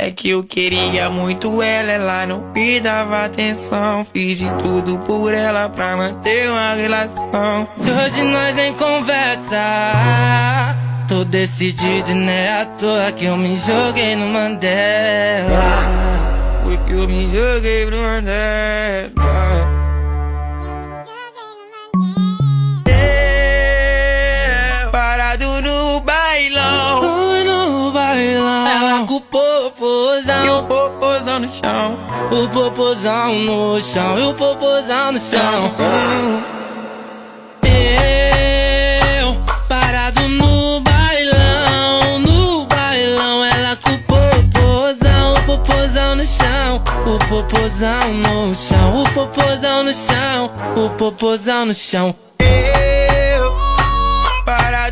É que eu queria muito ela não me dava atenção. Fiz de tudo por ela pra manter uma relação. Hoje nós nem conversa. Tô decidido e não é à toa que eu me joguei no Mandela. Porque eu me joguei pro Mandela. Parado no bailão. No bailão. Ela com o popozão. E o popozão no chão. O popozão no chão. E o popozão no chão. Eu parado no bailão. No bailão. Ela com o popozão. O popozão no chão. O popozão no chão. O popozão no chão. O popozão no chão. Parado